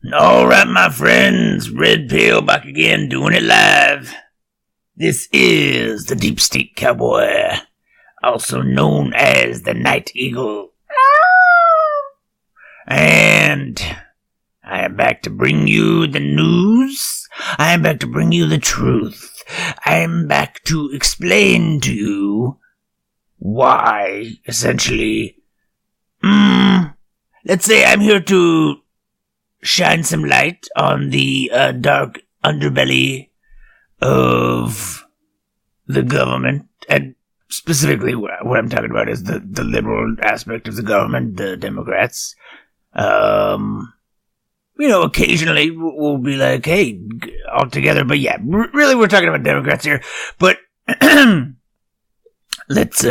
All right, my friends, Red Pill back again, doing it live. This is the Deep State Cowboy, also known as the Night Eagle. And I am back to bring you the news. I am back to bring you the truth. I am back to explain to you why, essentially, let's say I'm here to shine some light on the dark underbelly of the government, and specifically what I'm talking about is the liberal aspect of the government, the Democrats. Occasionally we'll be like, hey, all together, but yeah, really we're talking about Democrats here, but let's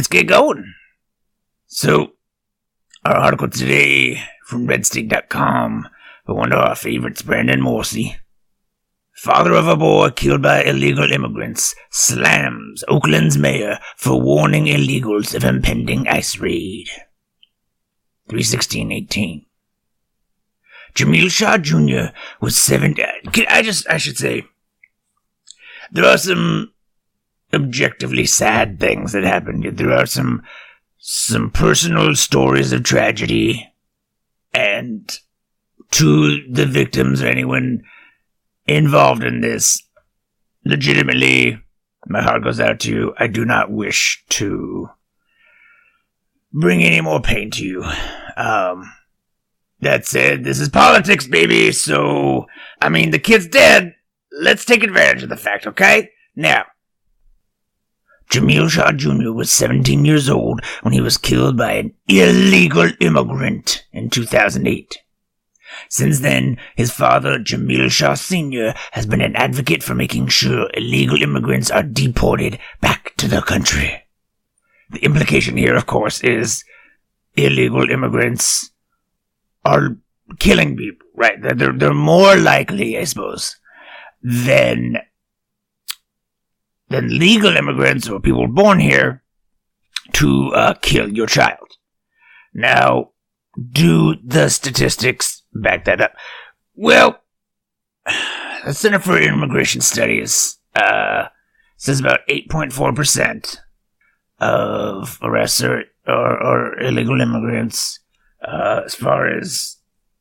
get going. So, our article today from redstate.com for one of our favorites, Brandon Morsi. Father of a boy killed by illegal immigrants slams Oakland's mayor for warning illegals of impending ICE raid. 3/16/18. Jamil Shah Jr. was 70. I should say, there are some objectively sad things that happened. There are some personal stories of tragedy, and to the victims or anyone involved in this, legitimately, my heart goes out to you. I do not wish to bring any more pain to you. That said, this is politics, baby, so, the kid's dead. Let's take advantage of the fact, okay? Now, Jamil Shah Jr. was 17 years old when he was killed by an illegal immigrant in 2008. Since then, his father, Jamil Shah Sr., has been an advocate for making sure illegal immigrants are deported back to their country. The implication here, of course, is illegal immigrants are killing people, right? They're more likely, I suppose, than legal immigrants or people born here to kill your child. Now, do the statistics back that up? Well, the Center for Immigration Studies says about 8.4% of arrests or illegal immigrants. As far as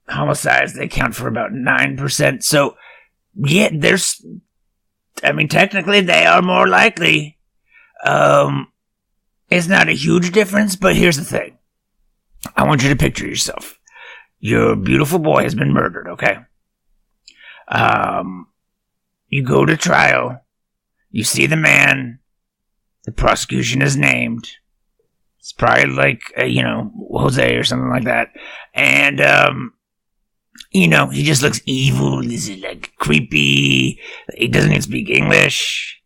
homicides, they count for about 9%. So, yeah, technically they are more likely. It's not a huge difference, but here's the thing. I want you to picture yourself. Your beautiful boy has been murdered, okay? You go to trial. You see the man. The prosecution is named. It's probably like, Jose or something like that. And, he just looks evil. This is like creepy. He doesn't even speak English.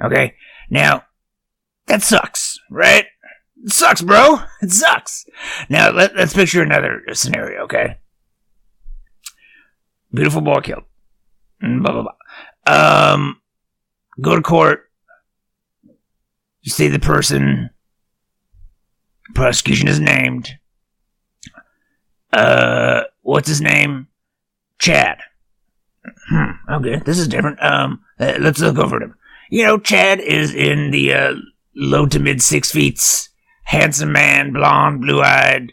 Okay? Now, that sucks, right? It sucks, bro. It sucks. Now, let's picture another scenario, okay? Beautiful boy killed. Blah, blah, blah. Go to court. You see the person. Prosecution is named. What's his name? Chad. Okay, this is different. Let's look over at him. Chad is in the low to mid 6 feet. Handsome man, blonde, blue-eyed.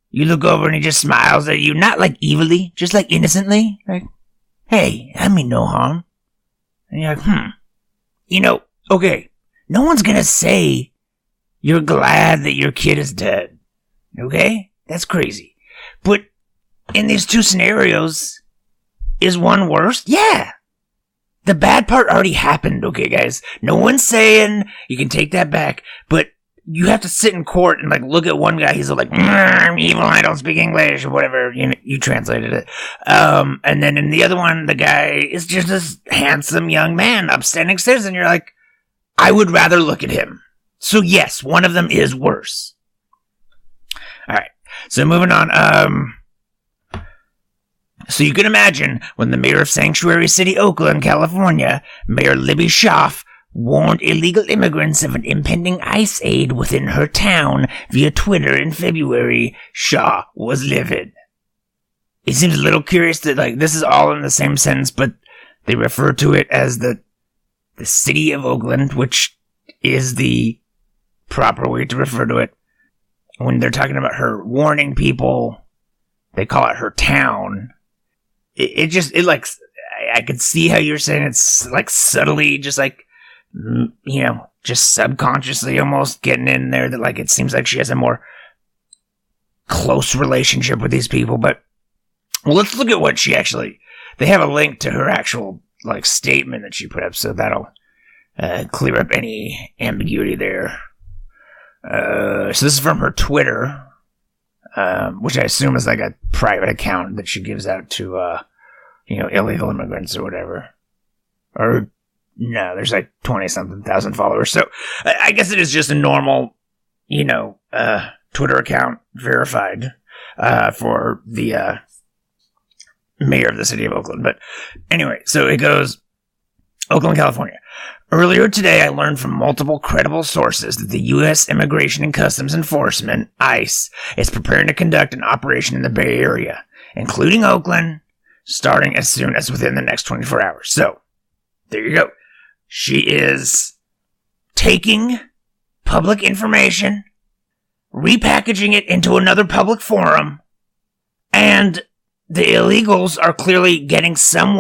You look over and he just smiles at you, not like evilly, just like innocently. Like, hey, I mean no harm. And you're like, okay, no one's gonna say you're glad that your kid is dead. Okay? That's crazy. But in these two scenarios, is one worse? Yeah. The bad part already happened, okay, guys? No one's saying you can take that back, but you have to sit in court and, look at one guy. He's like, I'm evil, I don't speak English, or whatever. You translated it. And then in the other one, the guy is just this handsome young man, upstanding citizen. You're like, I would rather look at him. So yes, one of them is worse. Alright, so moving on, so you can imagine when the mayor of Sanctuary City, Oakland, California, Mayor Libby Schaaf, warned illegal immigrants of an impending ICE aid within her town via Twitter in February, Shaw was livid. It seems a little curious that, like, this is all in the same sentence, but they refer to it as the city of Oakland, which is the proper way to refer to it. When they're talking about her warning people, they call it her town. I could see how you're saying it's, like, subtly, just like, just subconsciously almost getting in there, that, like, it seems like she has a more close relationship with these people. But, well, let's look at what she actually, they have a link to her actual, like, statement that she put up, so that'll clear up any ambiguity there. So this is from her Twitter, which I assume is like a private account that she gives out to, illegal immigrants or whatever. Or, no, there's like 20-something thousand followers. So I guess it is just a normal, Twitter account verified, for the, mayor of the city of Oakland. But anyway, so it goes, Oakland, California. Earlier today, I learned from multiple credible sources that the U.S. Immigration and Customs Enforcement, ICE, is preparing to conduct an operation in the Bay Area, including Oakland, starting as soon as within the next 24 hours. So, there you go. She is taking public information, repackaging it into another public forum, and the illegals are clearly getting some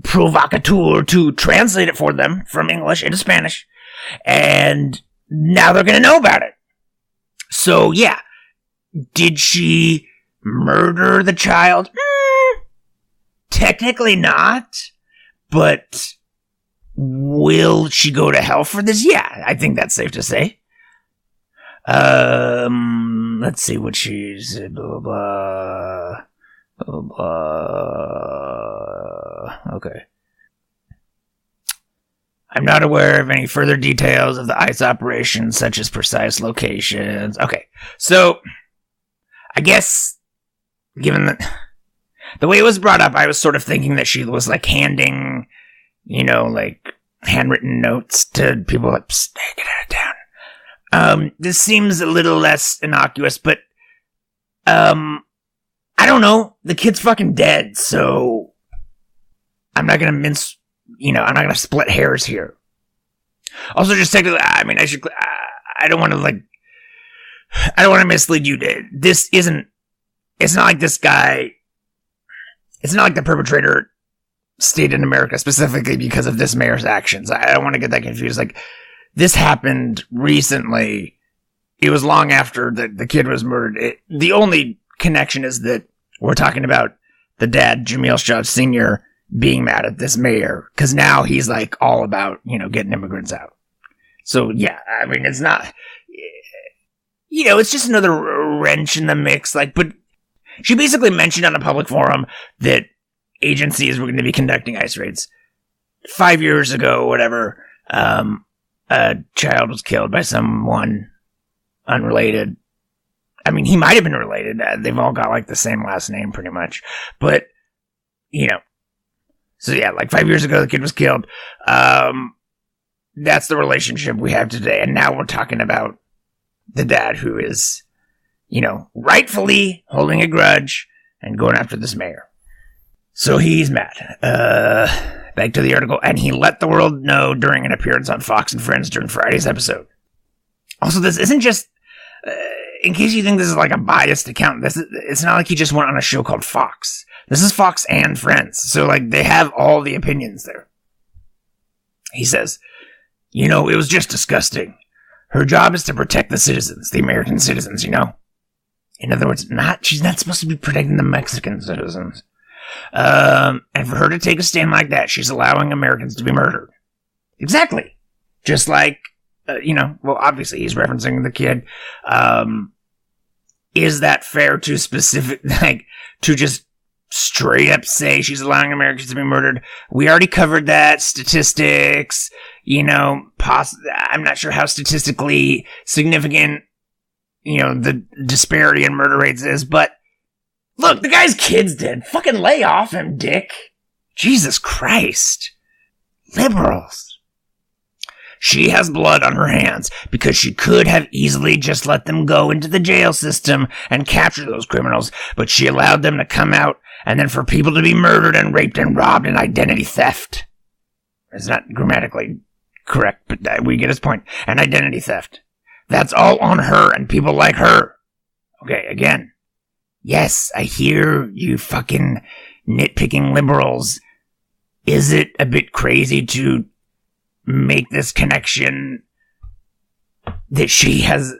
provocateur to translate it for them from English into Spanish, and now they're going to know about it. So, yeah. Did she murder the child? Technically not, but will she go to hell for this? Yeah, I think that's safe to say. Let's see what she's blah blah blah blah. Okay. I'm not aware of any further details of the ICE operation, such as precise locations. Okay, so I guess given the way it was brought up, I was sort of thinking that she was like handing, like handwritten notes to people, like, "Psst, hey, get out of town." This seems a little less innocuous, but, I don't know. The kid's fucking dead, so I'm not gonna I'm not gonna split hairs here. Also, just technically, I don't want to mislead you. It's not like this guy, it's not like the perpetrator stayed in America specifically because of this mayor's actions. I don't want to get that confused. Like, this happened recently. It was long after the kid was murdered. The only connection is that we're talking about the dad, Jamil Shaw Sr., being mad at this mayor, because now he's like all about, getting immigrants out. So, yeah, it's not, it's just another wrench in the mix. Like, but she basically mentioned on a public forum that agencies were going to be conducting ICE raids. 5 years ago, whatever, a child was killed by someone unrelated. He might have been related. They've all got, like, the same last name, pretty much. But, so yeah, like 5 years ago, the kid was killed. That's the relationship we have today. And now we're talking about the dad who is, rightfully holding a grudge and going after this mayor. So he's mad. Back to the article. And he let the world know during an appearance on Fox and Friends during Friday's episode. Also, this isn't just, in case you think this is like a biased account, it's not like he just went on a show called Fox. This is Fox and Friends. So, like, they have all the opinions there. He says, it was just disgusting. Her job is to protect the citizens, the American citizens, In other words, she's not supposed to be protecting the Mexican citizens. And for her to take a stand like that, she's allowing Americans to be murdered. Exactly. Just like, obviously he's referencing the kid. Is that fair to to just straight up say she's allowing Americans to be murdered? We already covered that. Statistics, I'm not sure how statistically significant, the disparity in murder rates is, but look, the guy's kid's dead. Fucking lay off him, dick. Jesus Christ. Liberals. She has blood on her hands because she could have easily just let them go into the jail system and capture those criminals, but she allowed them to come out and then for people to be murdered and raped and robbed and identity theft. It's not grammatically correct, but we get his point. And identity theft. That's all on her and people like her. Okay, again. Yes, I hear you fucking nitpicking liberals. Is it a bit crazy to make this connection that she has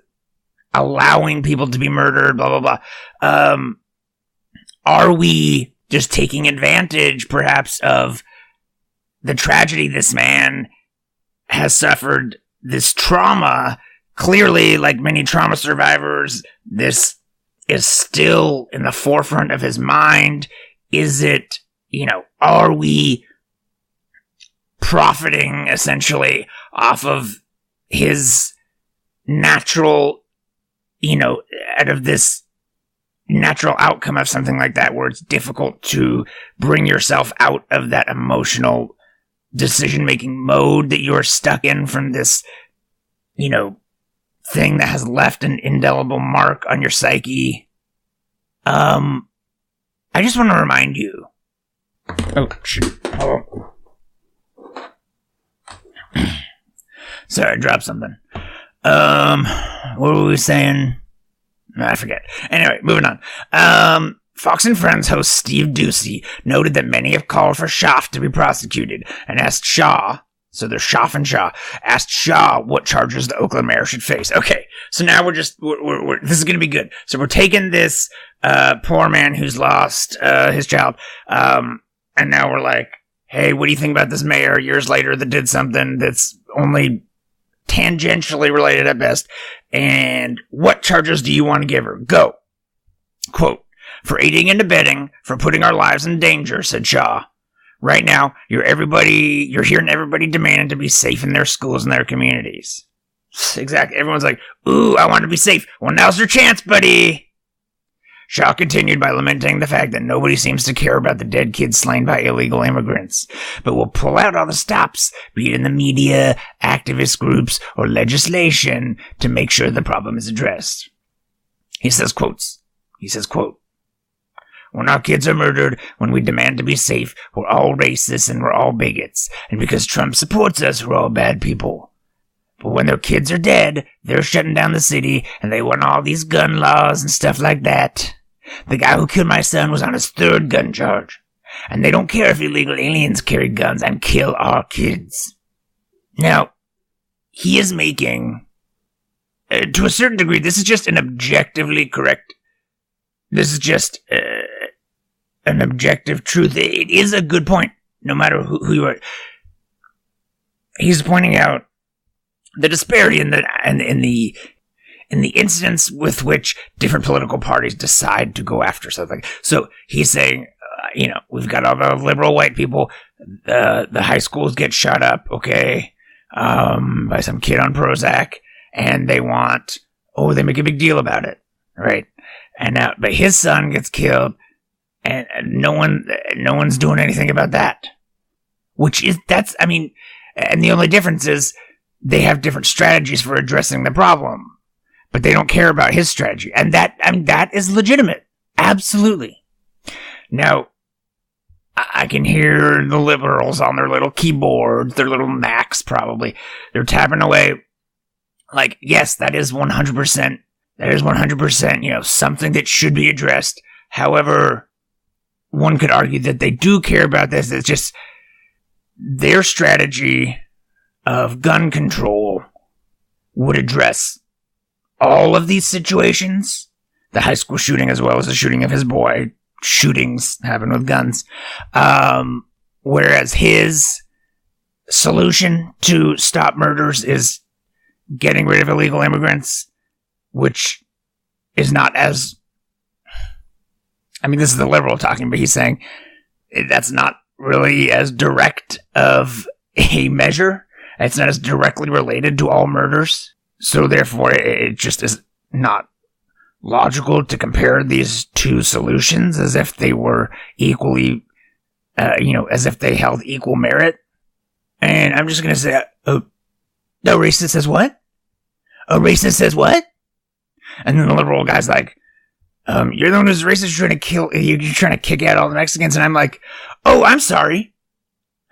allowing people to be murdered, blah, blah, blah? Are we just taking advantage, perhaps, of the tragedy this man has suffered, this trauma? Clearly, like many trauma survivors, this is still in the forefront of his mind. Is it, are we profiting essentially off of his natural, out of this natural outcome of something like that where it's difficult to bring yourself out of that emotional decision-making mode that you're stuck in from this, thing that has left an indelible mark on your psyche? I just want to remind you. Oh, shit. Hold on. Sorry, I dropped something. What were we saying? I forget. Anyway, moving on. Fox and Friends host Steve Doocy noted that many have called for Schaaf to be prosecuted and asked Shaw, so there's Schaaf and Shaw, asked Shaw what charges the Oakland mayor should face. Okay, so now we're this is going to be good. So we're taking this poor man who's lost his child, and now we're like, hey, what do you think about this mayor years later that did something that's only tangentially related at best, and what charges do you want to give her? Go. Quote, for aiding and abetting, for putting our lives in danger, said Shaw. Right now, you're hearing everybody demanding to be safe in their schools and their communities. Exactly. Everyone's like, ooh, I want to be safe. Well, now's your chance, buddy. Shaw continued by lamenting the fact that nobody seems to care about the dead kids slain by illegal immigrants, but will pull out all the stops, be it in the media, activist groups, or legislation, to make sure the problem is addressed. He says, quote, when our kids are murdered, when we demand to be safe, we're all racists and we're all bigots, and because Trump supports us, we're all bad people. But when their kids are dead, they're shutting down the city, and they want all these gun laws and stuff like that. The guy who killed my son was on his third gun charge. And they don't care if illegal aliens carry guns and kill our kids. Now, he is making, to a certain degree, this is just an objectively correct, this is just an objective truth. It is a good point, no matter who you are. He's pointing out the disparity in the incidents with which different political parties decide to go after something. So he's saying, we've got all the liberal white people, the high schools get shot up, okay, by some kid on Prozac, and they make a big deal about it, right? And now, but his son gets killed, and no one's doing anything about that. And the only difference is they have different strategies for addressing the problem. But they don't care about his strategy. And that is legitimate. Absolutely. Now, I can hear the liberals on their little keyboards, their little Macs probably. They're tapping away. Like, yes, that is 100%. That is 100%, something that should be addressed. However, one could argue that they do care about this. It's just their strategy of gun control would address all of these situations, the high school shooting as well as the shooting of his boy. Shootings happen with guns. Whereas his solution to stop murders is getting rid of illegal immigrants, which is not as... this is the liberal talking, but he's saying that's not really as direct of a measure. It's not as directly related to all murders. So therefore, it just is not logical to compare these two solutions as if they were equally, as if they held equal merit. And I'm just going to say, The racist says what? A racist says what? And then the liberal guy's like, you're the one who's racist, you're trying to kick out all the Mexicans. And I'm like, oh, I'm sorry.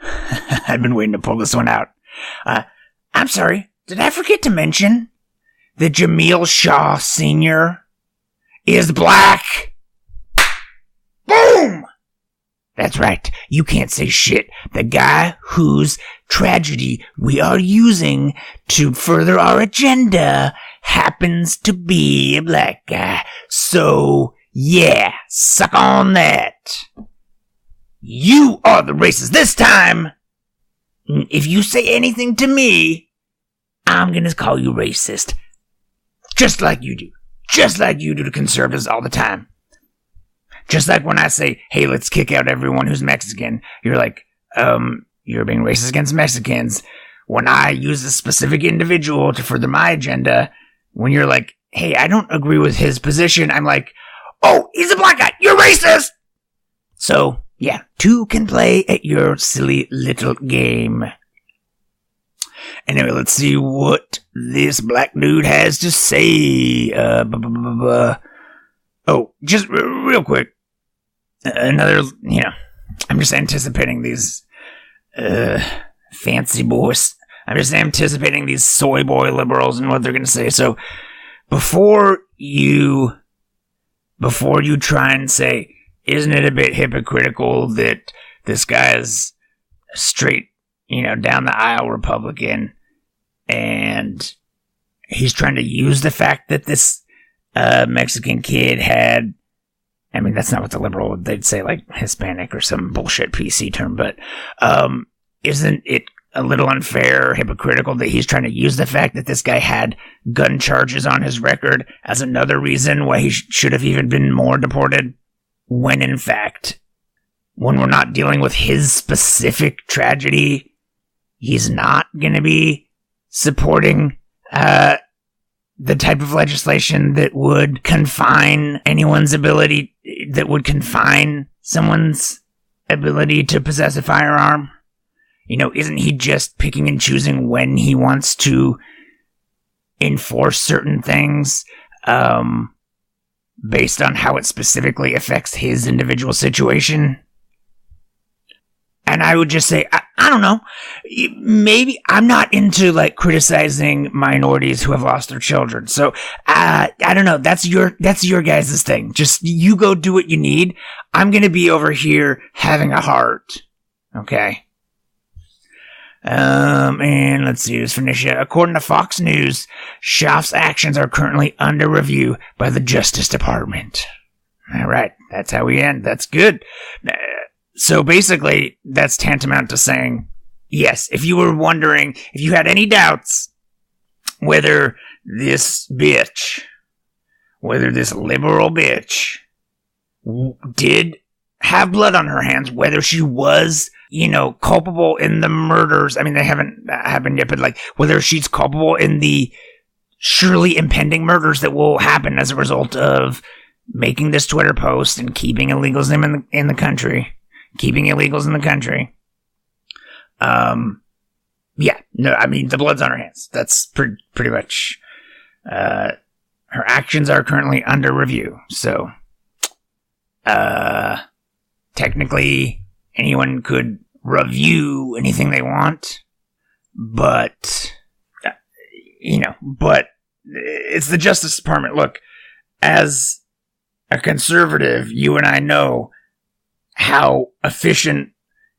I've been waiting to pull this one out. I'm sorry. Did I forget to mention that Jamil Shaw Sr. is black? Boom! That's right. You can't say shit. The guy whose tragedy we are using to further our agenda happens to be a black guy. So, yeah, suck on that. You are the racist this time. If you say anything to me, I'm gonna call you racist. Just like you do. Just like you do to conservatives all the time. Just like when I say, hey, let's kick out everyone who's Mexican, you're like, you're being racist against Mexicans. When I use a specific individual to further my agenda, when you're like, hey, I don't agree with his position, I'm like, oh, he's a black guy, you're racist! So, yeah, two can play at your silly little game. Anyway, let's see what this black dude has to say. Oh, just real quick. Another, I'm just anticipating these fancy boys. I'm just anticipating these soy boy liberals and what they're going to say. So before you try and say, isn't it a bit hypocritical that this guy is straight, down the aisle Republican, and he's trying to use the fact that this Mexican kid had, I mean, that's not what the liberal, they'd say like Hispanic or some bullshit PC term, but isn't it a little unfair, hypocritical that he's trying to use the fact that this guy had gun charges on his record as another reason why he should have even been more deported? When in fact, when we're not dealing with his specific tragedy, he's not going to be supporting the type of legislation that would confine someone's ability to possess a firearm. Isn't he just picking and choosing when he wants to enforce certain things based on how it specifically affects his individual situation? And I would just say, I don't know, maybe I'm not into criticizing minorities who have lost their children. So I don't know. That's your guys' thing. Just you go do what you need. I'm going to be over here having a heart. Okay. And let's see, let's finish it. According to Fox News, Schaaf's actions are currently under review by the Justice Department. All right. That's how we end. That's good. So basically, that's tantamount to saying, yes, if you were wondering, if you had any doubts whether this liberal bitch, did have blood on her hands, whether she was, culpable in the murders. I mean, they haven't happened yet, but whether she's culpable in the surely impending murders that will happen as a result of making this Twitter post and keeping illegals in the country. Yeah, no, I mean, the blood's on her hands. That's pretty much, her actions are currently under review. So, technically, anyone could review anything they want, but, but it's the Justice Department. Look, as a conservative, you and I know how efficient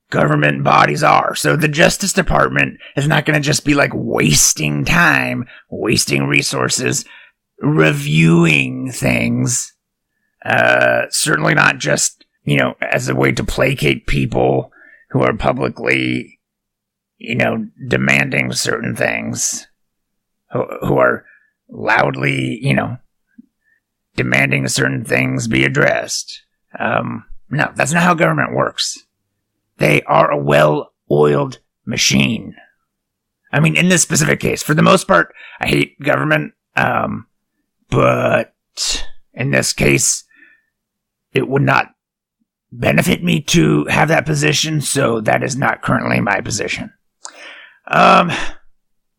government bodies are. So the Justice Department is not going to just be wasting time, wasting resources, reviewing things. Certainly not just, as a way to placate people who are publicly, demanding certain things, who are loudly, demanding certain things be addressed. No, that's not how government works. They are a well-oiled machine. I mean, in this specific case, for the most part, I hate government, but in this case, it would not benefit me to have that position, so that is not currently my position.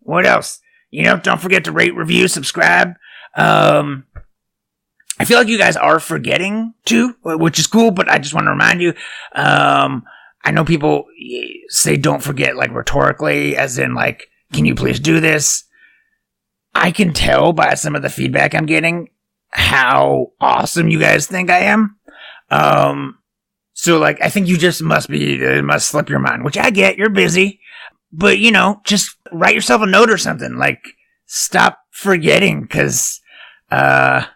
What else? Don't forget to rate, review, subscribe. I feel like you guys are forgetting to, which is cool, but I just want to remind you. I know people say don't forget, like, rhetorically, as in, like, can you please do this? I can tell by some of the feedback I'm getting how awesome you guys think I am. So, like, I think you just must slip your mind, which I get, you're busy. But, just write yourself a note or something. Like, stop forgetting, because, I'm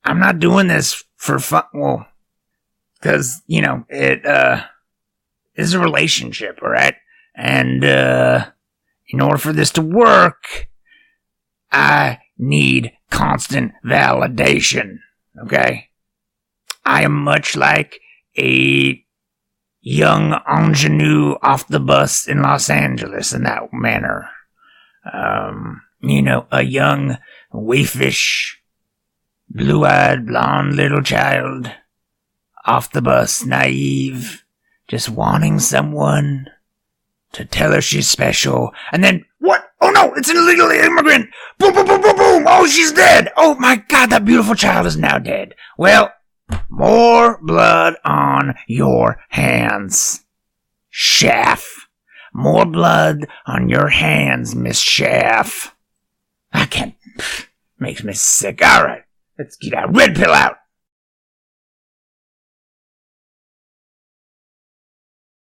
not doing this for fun. Well, because, it is a relationship, alright? And, in order for this to work, I need constant validation, okay? I am much like a young ingenue off the bus in Los Angeles in that manner. A young, waifish, blue-eyed, blonde little child off the bus, naive, just wanting someone to tell her she's special. And then, what? Oh no, it's an illegal immigrant! Boom, boom, boom, boom, boom! Oh, she's dead! Oh my god, that beautiful child is now dead. Well, more blood on your hands, Shaft. More blood on your hands, Miss Shaft. I can't. Makes me sick. Alright, let's get that red pill out.